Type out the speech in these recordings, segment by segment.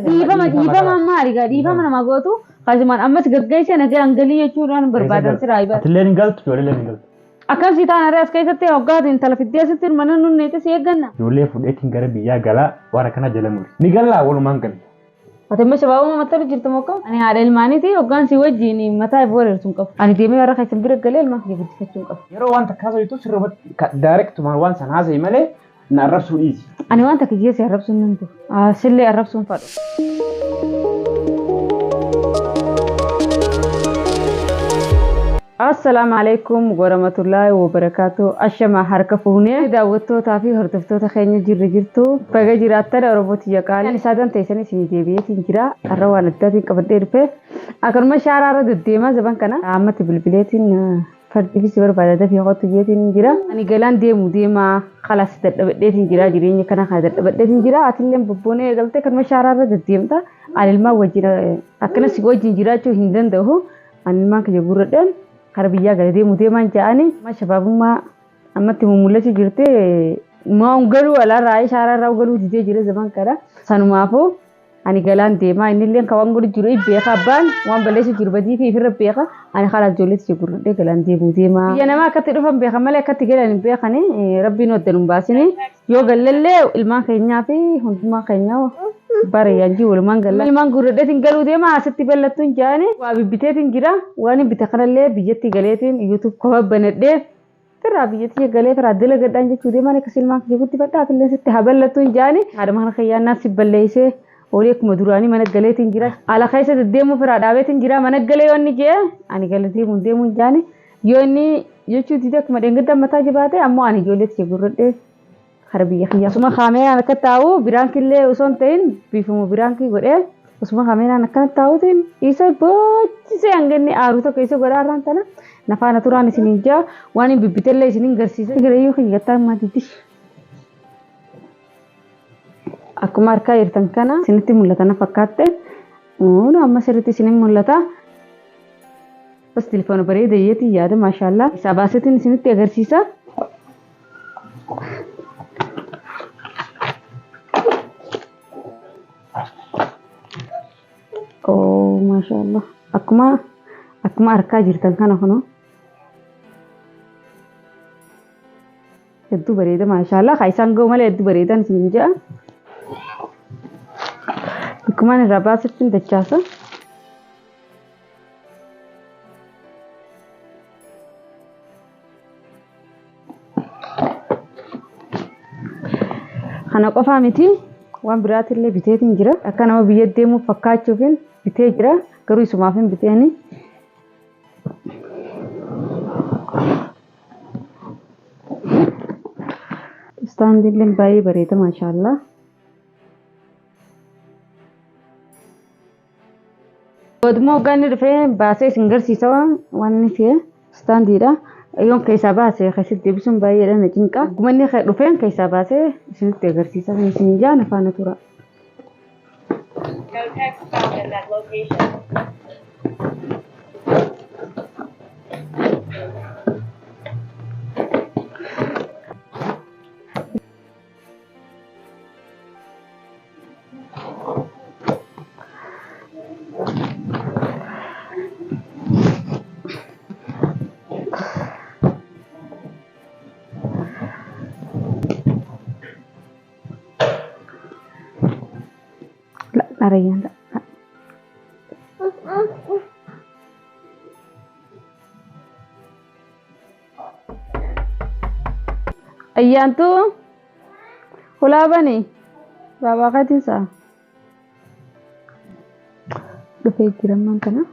Dhiiba maaligaa dhiiba nama gootu kaasimaan ammas gaggeessee nagaa hangalii jechuudhaan barbaadan siraa ibaa. Ati leen galtu ijoollee leen galtu. Akkasii taanaree as keessatti hoggaatiin talafiddeessitti mana nunneeti si eegganna. Ijoollee fudheetiin gara biyyaa galaa waan akkana jala muri. Ni galaa walumaan galle. Ati amma shabaabuma mattala jirtu moo qabu? Ani haadha ilmaaniiti hoggaan si wajjin mataa ifoo wareersuun qabu. Ani deemee warra keessan bira galee ilmaan kiyya guddifachuun qabu. Yeroo waan takkaa soyitu sirriitti daareektumaan waan san haasa'e malee na arrabsuu dhiisi. Ani waan takka kiyya si arrabsuun nan ta'u. Sillee arrabsuun fadhu. Assalamu alaikum warahmatullahi wabarakatuh. Ashama harka fuunee daawwattootaa fi hordoftoota keenya jirtu baga jiraattan Oromooti yaqaan isaadan teessanii isin deebi'eetiin jira. Har'a waan addaatiin qabadhee dhufe akkasuma shaaraarra deddeemaa zaban kana ammatti bilbileetiin fardii fi barbaadata fi hootu jeetiin jira. Ani galaan deemaa khalas dadhabadheetiin jira jireenya kana kan dadhabadheetiin jira. Atillee bobboonee eegaltee akkasuma shaaraarra deddeemta. Ani ilmaan wajjin akkanas wajjin jiraachuu hin danda'u. Ani ilmaan kiyya gurradhaan Karena biyya gak dia mudah manja ni, macam apa pun amat mulai sih jirte mau galu ala rai syara rau galu dia jira zaman kara sanu maafu ani galan dia mah ini liang kawan gue juru ibe kaban wan balik sih juru badi fi firra beka ani khalas jolit sih guru dia galan dia mudah mah ya nama kati rufam beka malah kati galan beka ni Rabbi no terumba sini yo galele ilman kayaknya fi hunduma kayaknya bare yanji ulman galla ilman guru dia tinggal dia mah aseti belatun jani wa bibitetin jira wani bitakanalle bijeti galetin YouTube kau benet deh Terus bijeti galet radil gadan je curi mana kesilman kejuti pada atilnya seti habelatun jani ada mana kayak nasi belese Oleh kemadurani mana galetin jira ala kaisa demu peradawetin jira mana galeyoni je ani galeti mundemu jani yo ini yo cuti dak madengda mata jebate ammo ani jolet je gurode harbiya khiya suma khame ana tahu birankille usontain bifumu biranki gode usuma khame ana tahu tin isa bocce angenne aru to kaisa godaran tana nafana turani sininja wani bibitelle sinin garsisa garayu khiya ta matitish Aku marka irtan kana siniti mulata na fakkatte uno amma siriti sinin mulata bas telefoon bareeda yeeti yaada maashaallah isaabaasitiin siniti agarsiisa oh maashaallah akkuma arkaa jirtan kana kuno hedduu bareeda maashaallah kaisaan goo malee hedduu bareedan sinin jaa Kemana rapat setin dechasa? Kana qofa miti waan biraatillee biteetiin jira akka nama biyya deemu fakkaachuufin bitee jira garuu isumaafin biteeni istaandilleen baay'ee bareeda maashaallah Kodmo gani rufe bahasa singer sisa wani sih standi dah. Yang kaisa bahasa kasih debisun bayi dan najingka. Gumani rufe kaisa bahasa sini tegar sisa ni sini jangan fana tura. No text found in that location. Arayan tak. Ayan tu, hula apa ni? Bawa katin sa. Lupa kiram man kana.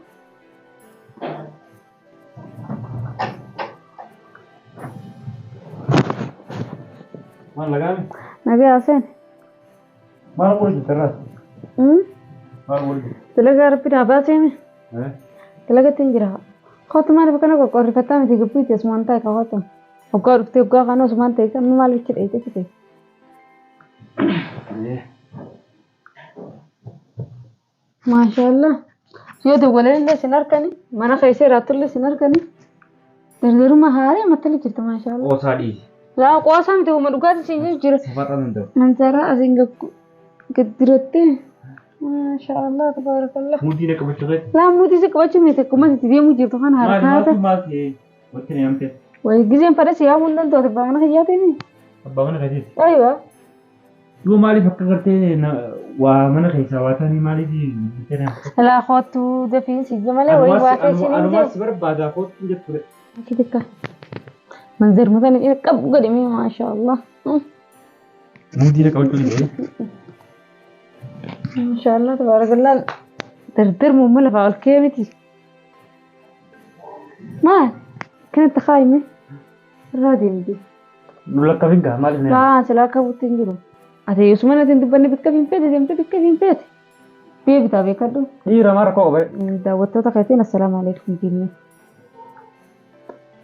Mana lagi? Nabi asen. Mana boleh terus? Mana boleh? Talaga rapid apa sih ni? Talaga tinggal. Kau tu mana bukan aku kau rifatan mesti gupi tes mantai kau tu. Aku rufte aku kan us mantai kan malu ciri itu ciri. Mashallah. Yo tu boleh le sinar kani. Mana kaise ratul le sinar kani. Dari rumah hari matali cerita mashallah. Oh sadi. Lah kau asam tu umur ugat sini jujur. Sepatan tu. Nansara asing gak kedirote. ما شاء الله تبارك الله. Mudii na qabachuu gadi. لا مودي سكبتش ميتك كمان تدي مجيب تخان حركات. Maal wajjin yaamte. ويجزين فرس يا مولن تو تبغى من خياتني. Abbaa mana gadiiti. أيوة. Yoo maaliif akka gartee waa mana keessaa waa ta'anii maaliif bitee لا خاطو ده في سجمله ويواقع سنين anumaas barbaadaa kootu jetture. كده منظر مثلا إيه كب قدمي ما شاء الله. Mudii na qabachuu gadi. ما شاء الله تبارك الله. تردر مملة فاول كيمتي. ما كانت خايمة. رادي مدي. Lula kafin gaa maaliif na لا سلاكة بتنجرو. أتى يسمعنا تندبني بتكفين بيت دم تبكفين بيت. بيه بتابع كده. dhiira mara koo qabe. دعوتو تكاتين السلام عليكم جميعا.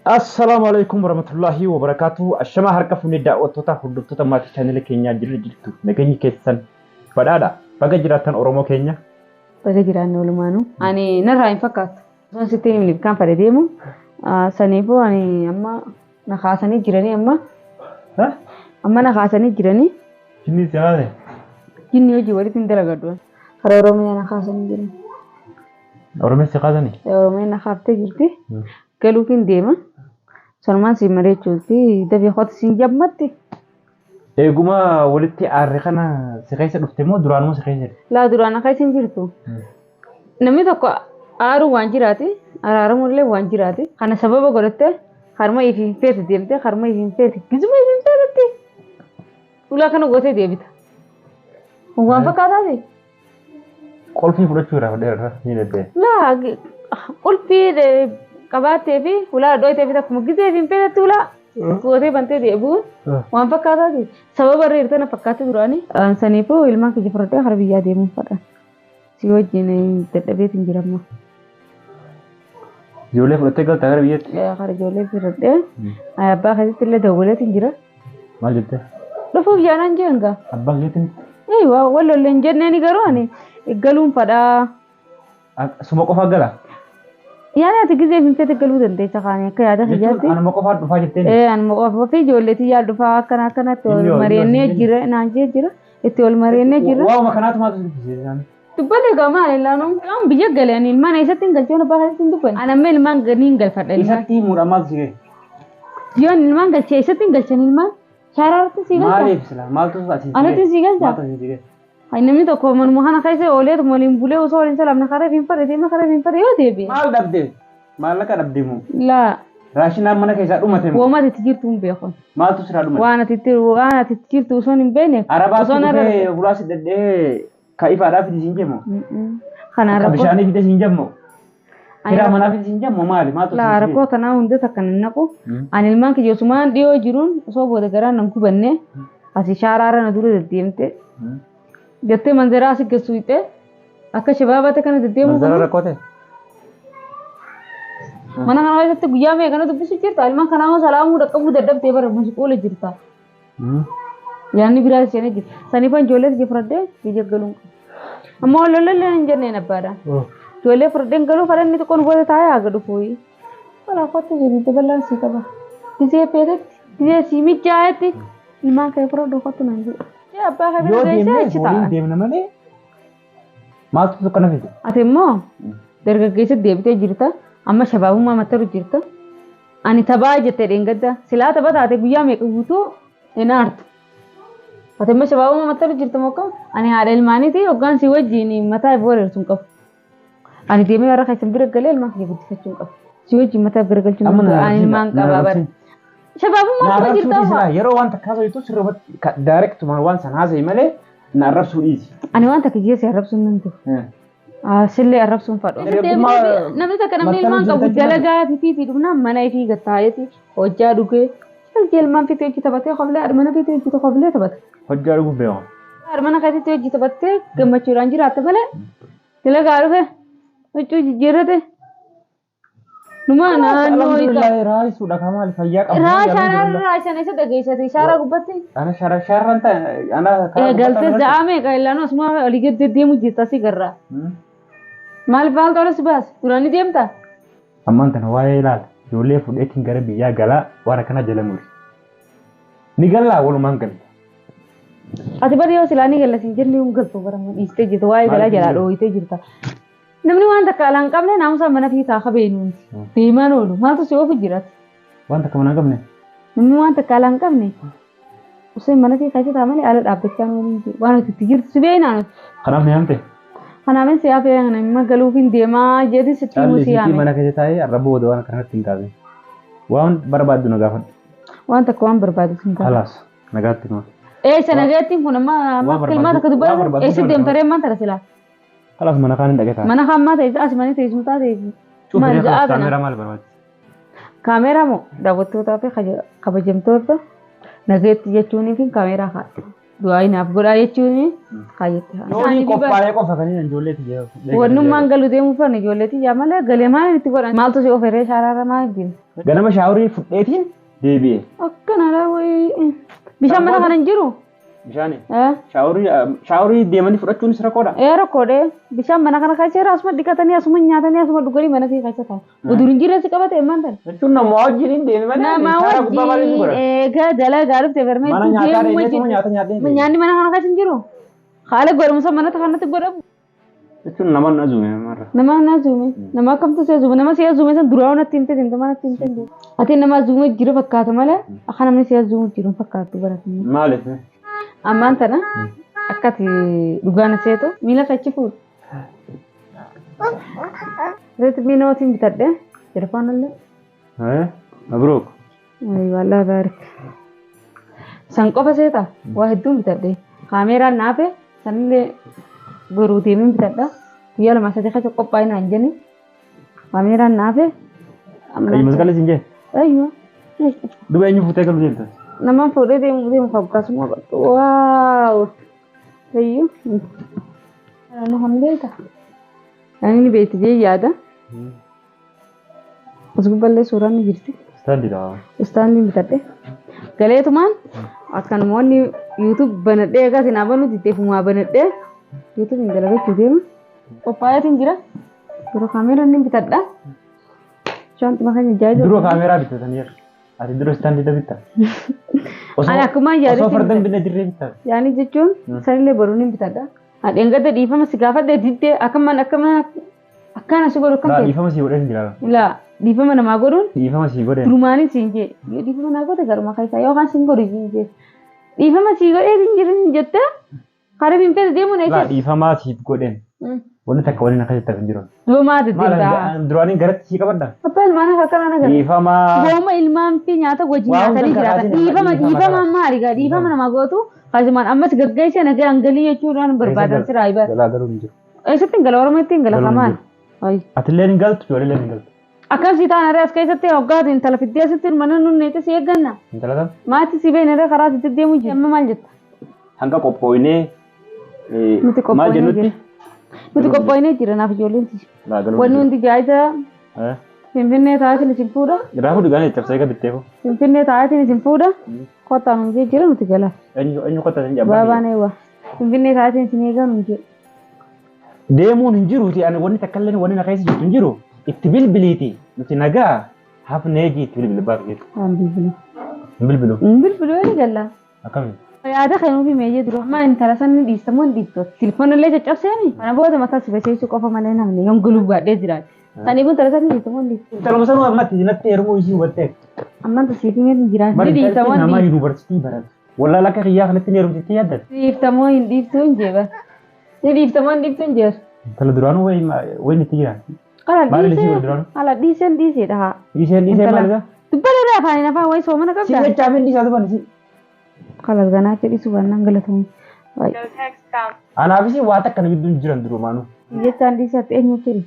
Assalamu alaikum warahmatullahi wabarakatuh. Ashama harka fuuni daawwattoota hordoftoota maatii chaanela keenyaa jirtu nageenyi keessan badhaadha. Baga jiraattan Oromoo keenya. Baga jiraanne walumaanuu. Ani narraa hin fakkaatu. Osoo sitti himni kan fedhe deemu. Saniifuu ani amma na kaasanii jiranii amma na kaasanii jiranii. Jinni siyaase. Jinni hojii walitti hin dalagadhu. Karaa Oromiyaa na kaasanii jiran. Oromeessi kaasanii. Oromiyaa na kaaftee jirti. Galuufiin deema. Sanumaan si mareechuuti dafee hooti siin jammatti. Eeguma walitti aarre kana si keessa dhufte moo duraanuma si keessa? Laa duraan akka isin jirtu. Namni tokko aaruu waan jiraati. Araaramullee waan jiraati. Kana sababa godhattee harma ifiin feete deemtee harma ifiin feete gizuma ifiin feetetti. Ulaa kana gootee deebita. Waan fakkaataati. Qolfii fudhachuu irraa fudheera ni danda'e. Laa qulfii qabaatee fi ulaa dhoyitee fi akkuma gizee ifiin feetetti ulaa. Gootee bantee deebi'uun waan fakkaataati. Sababa irra hirtana fakkaatti duraanii. Saniifuu ilmaan kiyya fudhadhee hara biyyaa deemuun fadha. Si wajjin dadhabeetiin jiramma. Ijoollee fudhattee galtaa gara biyyatti. Hara ijoollee fudhadhee abbaa keessatti illee dawwaleetiin jira. Maal jettee? Dhufuuf yaanaan jeenga. Abbaa keetiin? Eeyyuu walollee hin jenneen garuu ani galuun fadhaa. Suma qofaa gala? Yaani ati gizee finfeete galuu dandeessa kaanii akka yaada kiyyaatti. Anuma qofaa dhufaa jettee? Anuma qofaa fi ijoolleetii yaada dhufaa akkanatti ol mari'annee jira naan jee jira itti ol mari'annee jira. Waa'uma kanaatu maal dubbisiise? Dubbanne gamaa ilaaluun kan biyya galeen ilmaan eessatti hin galchee abbaa keessatti hin dubbanne. Ani amma ilmaan ganii hin galfadha. Isatti himuudha maal si ga'e? Yoon ilmaan galchee eessatti hin galchan ilmaan shaaraarratti si galcha. Maaliif sila? Maaltu asii? Anatti si galcha. Maaltu asii si ga'e? Namni tokko manuma kana keessa oolee waliin bulee osoo waliin salamna karaa finfare deema karaa finfare yoo deebi'e. Maal dhabde? Maallaqa dhabde moo? Laa. Raashinaan mana keessaa dhumate moo? Wooma ati jirtu hin beekon. Maaltu siraa dhumate? Waan ati jirtu osoo hin beekne. Arabaatu dhufee hulaa si dadhee ka ifaadhaaf itti siin jemmoo? Kanaan rakkoo. Bishaanii fide siin jemmoo? Firaa manaaf itti siin jemmoo maali? Maaltu siin laa rakkoo kanaa hunda takka nan naqu. Ani ilmaan kiyya osumaan dhiyoo jiruun osoo booda garaan nan gubanne asii shaaraara na dura deddeemte. Jettee manzaraa asii geessu hiixee akka shabaabate kana deddeemuu kun. Manzara rakkoote? Mana kana keessatti guyyaa meeqana dubbisu jirta. Ilmaan kanaa hoo salaamuu dhaqqabuu dadhabdee bara musquula jirta. Yaanni biraa isheen jirti. Saniifan ijoollee ija fudhadhee biyya galuun qabu. Amma walloollee hin jenneen abbaadha. Ijoollee fudhadheen galuu fadhan inni xiqqoon goota taa'ee haga dhufuuyi. Walaa kottu jedhinte bal'aan sii qaba. Gizee feetetti gizee sii mijaa'etti ilmaan kee fudhadhu kottu nan jedhu. Abbaa kee bira geessee achi ta'a. Yoo deemna malee maaltu tokko na fide? Ati immoo dargaggeessatti deebitee jirta. Amma shabaabummaa mattaru jirta. Ani tabaa jettee dheengadda. Silaa tapha taate guyyaa meeqa guutuu hin aartu. Ati immoo shabaabummaa mattaru jirta mokkam. Ani haadha ilmaaniiti hoggaan si wajjin mataa booreersu hin qabu. Ani deemee warra keessan bira galee ilmaan kiyya guddifachuu hin qabu. Si wajjin mataa bira galchuu hin qabu. Ani ilmaan qabaa bara. Shabaabummaa tapha jirta. Yeroo waan takka haasa'u sirriitti daayireektumaan waan san haasa'e malee na arrabsuu dhiisi. Ani waan takka geesse arrabsuu hin danda'u. Sillee arrabsuun fadhu. Namni takka namni ilmaan qabu dalagaa fi dhumna mana fi gattaayeti hojjaa dhugee ilmaan fi hojii taphatee qoflee mana fi hojii qoflee taphata. Hojjaa dhuguu beekamu. Mana keessatti hojii taphattee gammachuudhaan jiraatte malee dalagaa dhufe huccuu jijjiirrate. Numa naannoo isaa. Raayisuudha kamaal fayyaa qabu. Raashaan isa dhageessate shaaraa gubbatti. Ana shaaraan ta'e. Galtee ja'ame qailaan osuma olii gadi deemu jirta si garraa. Maal faal tola si baas? Duraan ni deemta? Ammaan kana waa'ee ilaala. Ijoollee fudheetiin gara biyyaa galaa warra kana jala muri. Ni galaa walumaan galta. Ati bari yoo silaanii galasiin jirni galtu baramu dhiistee jirtu waa'ee galaa jalaa dhooyitee jirta. Namni waan takka alaan qabne naamusaa mana fi taa'a beenuuti. Deemaan oolu maaltu si oofu jirati. Waan takka mana qabne. Namni waan takka alaan qabne. Useen mana fi kaasa ta'a malee ala dhaabbachaa oolu waan itti jirtu si beenaan. Kanaaf ni hamte. Kanaafin si hafe nama galuufin deemaa jedhi sitti himu si yaame. Mana keessa taa'ee arraba booda waan kanatti hin taane. Waan barbaaddu na gaafadhu. Waan takka waan barbaadu sin ta'a. Kalaas nagaatti maa. Sana gatiin kun amma kilmaa takka dubbatu eessi deemtaree maan tara silaa. Kalaas mana kaan hin dhagataa. Mana kaan maa ta'e as mana teessuma taatee. Cuubbee kaameraa maal barbaaddu? Kaameraa moo daawwattootaa fi kabajamtoota nagaatti jechuunii fi kaameraa kaadha. Du'aa inaaf godhaa jechuun kaayyatti haa. Yooni qophaa'ee qofa kan hin ijoolleeti jee. Wannummaan galu deemuu fan ijoolleeti jaa malee galee maal itti godhan maaltu si ofirree shaaraara maal jiru. Ganama shaaworii fudheetiin deebi'e. Akkanadha wayii. Bishaan mana kana hin jiru. Bishaani. Shaaworii deemanii fudhachuunis rakkoodha. Rakkoodhe bishaan mana kana keessa jira asuma dhiqatanii asuma nyaatanii asuma dhuganii mana keessa taa'u. Udur hin jirre si qabate emmaan tan. Jechuun nama wajjin hin deemee malee. Nama wajjin eegaa dalagaa dhufte barmee mana nyaataa deemee nyaata nyaatee. Nyaanni mana kana keessa hin jiru. Haala godhamsa mana kanatti godhamu. Jechuun nama na zuume marra. Nama na zuume. Nama akkamtu si zuume nama si zuume san duraa onatti himte deemte mana itti himte. Ati nama zuume jiru fakkaata malee akka namni si zuume jiru fakkaatu baratanii. Maaliif? Ammaan tana akkati dhugaan seetu miila fachi fuudhu. Reetu miinootiin bitadhe telefaan illee. Mabruuk. Wallaahi baarik. San qofa seeta waa hedduun bitadhe kaameraan naafe sanillee boruu deemee bitadha. Guyyaa lama sadii keessa qophaa'ee naan jenni kaameraan naafe. Ayyi masqala siin jee. Ayyo. Duba eenyu fuutee galu deemta? Nama fuudhee deemu fakkasuma qabdu. Waaw. Ayyo. Ano hamleeta. Ani beekti jee yaada. As gubballee suuraan ni jirti. Istaandiidha. Istaandii bitadhe. Galeetumaan akkanumoonni YouTube banadhee egaa sinaa banuuti teefumaa banadhee YouTube hin dalagachuu deema. Qophaa'eetiin jira. Dura kaameraan ni bitadha. Shaantuma kan ijaajilu. Dura kaameraa bitataniiru. Ati dura istaandii bitta. Ani akkuma yaadu. Osoo fardan binna dirree bitta. Yaani jechuun sanillee boruu ni bitadha. Adeen gadda dhiifama si gaafadhe diddee akkana si godhu akkam ta'e. Dhiifama si godhee jira. Ilaa dhiifama namaa godhuun. Dhiifama si godhee. Durumaanii siin jee yoo dhiifama naa godhe garuma keessaa yookaan siin godhu siin jee. Dhiifama si godhee siin jiru jettee karaa finfinnee deemuun eessa. Dhiifama si godheen. Wanni takka waliin akka jettan jiru. Doomaa deddeebi'aa. Duraanii garatti si qabadda. Abbaa ilmaan akka kana nagaa. Dhiifama. Gooma ilmaan fi nyaata wajjin nyaatanii jiraatan. Dhiifama maaliidha? Dhiifama nama gootu. Kaasumaan ammas gaggeessee nagaa hangalii jechuudhaan barbaadan siraa ibaa. Galaa galuu hin jiru. Eessatti hin gala Oromoo ittiin gala kamaan. Atillee hin galtu ijoollee hin galtu. Akkam si taanaree as keessatti hoggaatu intala fiddee asitti mana nunneete si eegganna. Intala tam? Maatii si beenaree karaa sitti deemu jira. Amma maal jetta? Hanga qophooyinee Nuti maal jennutti? Nuti qophoonee jira naaf ijoolleen si. Wanni hundi gaa'isa Finfinnee taa'atiin isin fuudha. Raafuu dhugaanii cabsee eega bitteefu. Finfinnee taa'atiin isin fuudha. Kottaa nuti jira nuti gala. Eenyu kottaa isin jabaa? Baabaan eewwa. Finfinnee taa'atiin isin eegaa nuti jira. Deemuun hin jiruuti ani wanni takka illee wanni na keessa jirtu hin jiru. Itti bilbiliiti nuti nagaa hafneeji itti bilbilbaaf jiru. Waan bilbilu. Hin bilbilu. Hin bilbilu yoo galla. Akkamiin? Yaada kan nuti meeyye dura. Maa intala sanni dhiistamoo hin dhiiftu. Tilfoon illee caccabseemi. Kana booda mataa si baseessuu qofa malee namni yoon guluu baadhee jiraate. Sanii kun intala sanni dhiistamoo hin dhiiftu. Intala sanuu ammatti natti heerumuu isii hubattee. Ammaan tasiifii meetii jiraate. Ni dhiiftamoo hin nama dhiiftu. yuunivarsiitii barate. Wallaa akka kiyyaa kanatti ni heerumsittee yaaddatte. Dhiiftamoo hin dhiiftu hin jeeba. Ni dhiiftamoo hin dhiiftu hin jeesu. Intala duraanuu wayi itti jira. Ala dhiisee. Ala dhiiseen dhiiseedha. Dhiiseen maalidha? Dubbalee afaan afaan wayii soomana qabda. Si jechaafin dhiisaa tuban si. Kalas ganaa jedhisu waan galatamu. No text count. Anaafis waa takka nama gidduun jiran durumaanuu. Jechaan dhiisaatti eenyu jedhi.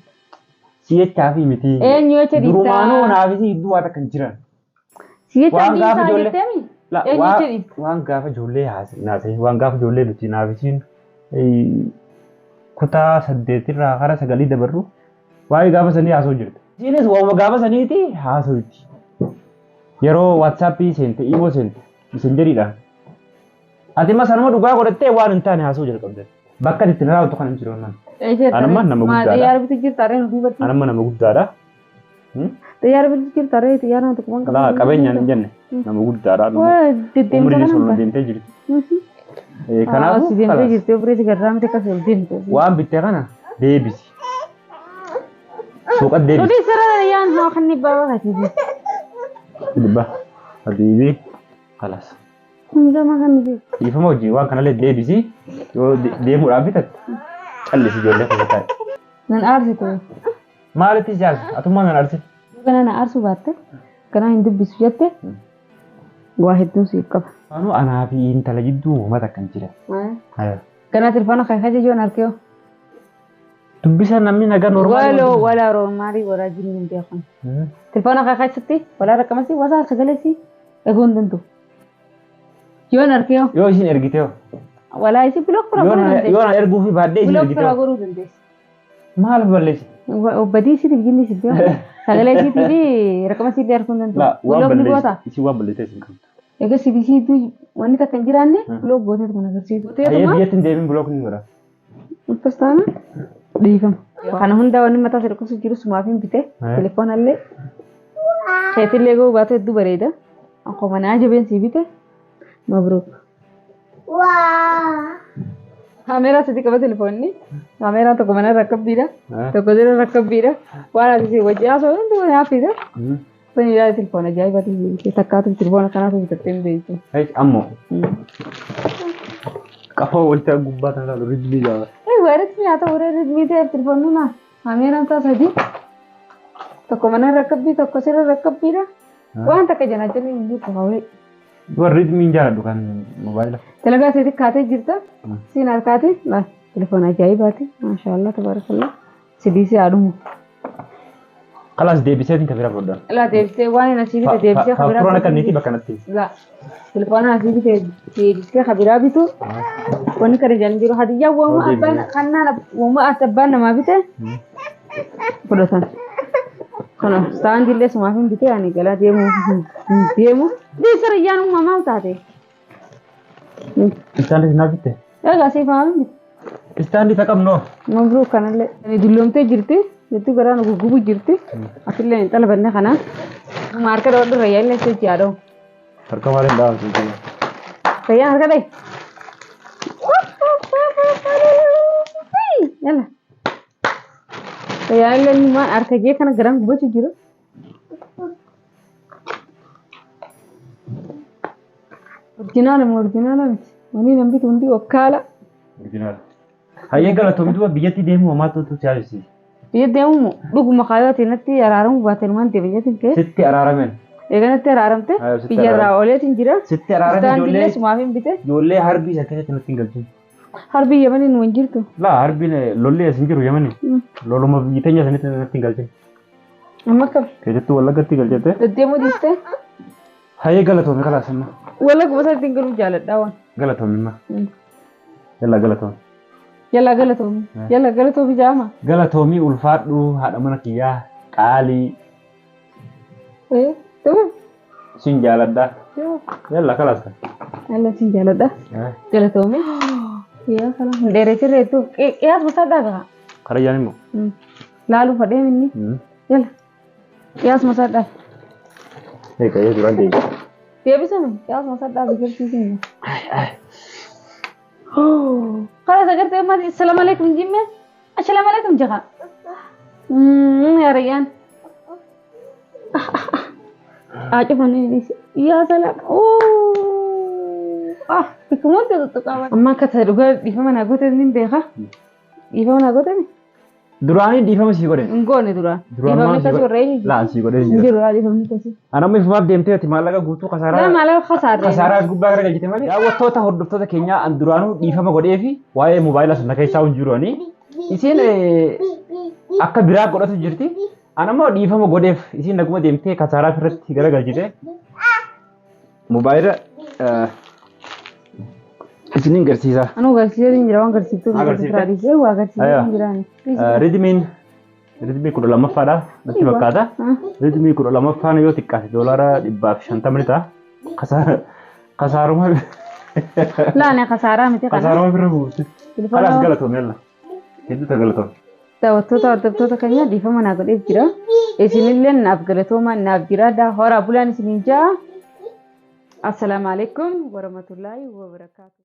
Si jechaafi miti. Eenyu jedhi. Durumaanuu anaafis iddoo waa takka hin jiran. Si jechaan dhiisaa jetteemi. Eenyu jedhi. Waan gaafa ijoollee haasa'e waan gaafa ijoollee nuti naafisiin kutaa 8 hara 9 dabarru waa'ee gaafa sanii haasa'u jirti. Isiinis waa'uma gaafa saniiti haasa'utti. Yeroo waatsaappii seente imoo seente isin jedhiidhaan. Ati ma sanuma dhugaa godhattee waan hin taane haasa'uu jalqabde. Bakka itti raawwatu kan hin jiru nan. Anamma nama guddaadha. Xiyyaara bitu jirta ree nuti barti. Anamma nama guddaadha. Xiyyaara bitu jirta ree xiyyaara nuti kumaan qabeenyaan hin jenne nama guddaadha. Waa deddeemsa Umriin kana sun hin deemtee jirti. Kanaafuu si deemtee jirtee opereetii garraamte akka fi deemte. waan bittee kana deebisi. Suuqatti deebisi. Odii sarara yaan haa kan ni baaba katiibi. Dibba. Habiibi. Kalas. Hundama kan ni Dhiifama hojii waan kanallee deebisi yoo deemuudhaaf bitatte callisi ijoollee keessa taa'e. nan aarsitu. Maalitti jaalta? Atummaa nan aarsitu. Kana na aarsuu baatte kana hin dubbisu jette waa hedduun siif qaba. Anu anaa fi intala jidduu uummata kan jira. Kana telefoona kan kaje joon arkeo. Dubbisa namni nagaa normaali. Wala roomaarii wala jinni hin beekon. Telefoona kan kajetti wala rakkamasi wasa sagalesi egoon dantu. Joon arkeo. Yoo isin ergiteo. Wala isi blok fura godhuu dandeessi. Yoo na erguu fi baaddee isin Blok fura ergiteo. godhuu dandeessi. Maal balleessi? Badii isiitiif jinni si beeku. Sagalee isiitii fi rakkamasi illee arguu dandeessi. La waan Blok ni goota. balleessi. Isin waan balleessee isin qabdu. Egaa sibiisiitu wanni takka hin jiraanne blok gootee kan agarsiisu. Ayyee biyyatti hin deemin bilook ni godha. Ulfastaana dhiifama. Kana hunda wanni mataa isa dhukkubsu jiru sumaaf hin bite. Telefoonallee keetillee ga'uu baatu hedduu bareeda. Akkuma naa jabeensi bite. Mabruuk. Kaameeraa sadi qaba telefoonni. Kaameeraa tokko mana rakkabbiidha. Tokko jala rakkabbiidha. Waan asii wajji haasoo hundi wani hafiidha. Kun ilaalee telefoona ajaa'ibaati. Takkaatu telefoona kanaatu bitattee hin beektu. Ammoo qafaa walitti gubbaa kan ilaalu ridmii jaala. Weerarri nyaata warreen ridmii ta'eef telefoonni naa kaameeraan isaa sadi. Tokko mana rakkabbii tokko sirra rakkabbiidha. Waan takka janaa jalli hin jirtu hawwee. Warri ridmiin jaaladhu kan mobaayila. Dalagaa isheetti kaatee jirta. Siin harkaati. Telefoona ajaa'ibaati. Maashaallah tabarakallah. Sidiisii haadhumu. Kalas deebiseetiin kan bira godhan. Laa deebisee waan hin asii bite deebisee kan biraa. Furoon akka niitii bakka natti. Laa telefoona asii bite deebisee kan biraa bitu. Wanni kan ijaan jiru hadiyyaa wooma abbaan kannaan wooma abbaan namaa bite. Fudhatan. Kana saanjillee sumaaf hin bite ani galaa deemu deemu. Deessara iyyaan uumamaa taate. Istaandii sinaa bitte? Egaa siifaa hin bite. Istaandii taqabnoo. Mabruk kanallee. Dulloomtee jirti. Jettu garaa nu guggubu jirti. Asillee hin xalabanne kana. Maarka dhoodhu rayyaallee seechi yaada'u. Harka maaliin dhaabamtu jechuudha. Rayyaan harka dhahi. Yalla. Rayyaallee numaan harka jee kana garaan gubachuu jiru. Orjinaala moo orjinaala miti. Wani namni hundi wakkaala. Orjinaala. Hayyee galatoomii duuba biyyatti deemuu homaa tuutu si yaadisiisa. Biyya deemu dhuguma kaayootiin natti araaramu baatee waan ta'e biyyatiin kee. Sitti araaramen. Egaa natti araaramte biyya irraa ooleetiin jira. Sitti araarame ijoollee sumaaf hin bite. Ijoollee harbii isa keessatti natti hin galchin. Harbii yamanii nu hin jirtu. Laa harbiin lollee as hin jiru yamanii. Loluma biyya teenya sanitti natti hin galchin. Amma akkam. Keessattuu wallaggatti galchite. Deddeemuu dhiiste. Hayyee galatoomii kalaasamma. Wallagga basatti hin galuuf jaaladhaa waan. Galatoomimma. Yalla galatoomii. Yalla galatoomii. Yalla galatoomii jaama. Galatoomii ulfaadhu haadha mana kiyyaa qaalii. Ta'u. Sin jaaladha. Yalla kalaas kan. Yalla sin jaaladha. Galatoomii. Yaa kala. Dheereetti reetu. Qiyaas masaa dhaagaa. Karayyaan immoo. Laalu fadhee minni. Yalla. Qiyaas masaa dhaag. Eegaa duraan deebi. Deebisame. Qiyaas masaa dhaag jirtiisin. Kalau saya kata mati, assalamualaikum Jimmy. Assalamualaikum Jaka. Ya Ryan. Aja mana ini? Iya salam. Bikumun tu kawan. Amma kata juga di mana aku tu ni deka. Di mana aku tu ni? Durani di mana sih kau deh? Enggak ni durani. Di Duraan mana maal kasih orang ini? Laan sii godhee Di jira. durani di mana kasih? Anamni fumaaf deemtee ati maallaqa guutuu Dah kasaaraa malah khasar. kasaaraa gubbaa gara galchite malee. Daawwattoota hordoftoota keenyaa an duraanuu dhiifama godhee fi waa'ee mobaayilaa sun keessaa hin jiru ani. Isiin akka biraa godhatu jirti. Anammoo dhiifama godheef isiin naguma deemtee kasaaraa irratti gara galchite. Mobaayila isiniin garsiisa. Anu garsiisa ni jira, waan garsiiftu Agarsiifte? tradisi, waa garsiisa ni jirani. Ridmiin kudha lammaffaadha natti fakkaata. Ridmii kudha lammaffaan yoo xiqqaate doolaara 150 ta'a. Kasaaruma Laane khasaaraa miti kana. kasaaruma bira buuste. Kalaas galatoome yalla. Hedduuta galatoome. Daawwattoota hordoftoota keenya dhiifama naa godheef jira. Isinillee naaf galatoomaa naaf jira. Daa horaa bulaan isiniin jaa. Assalaamu alaikum warahmatullahi wabarakatuh.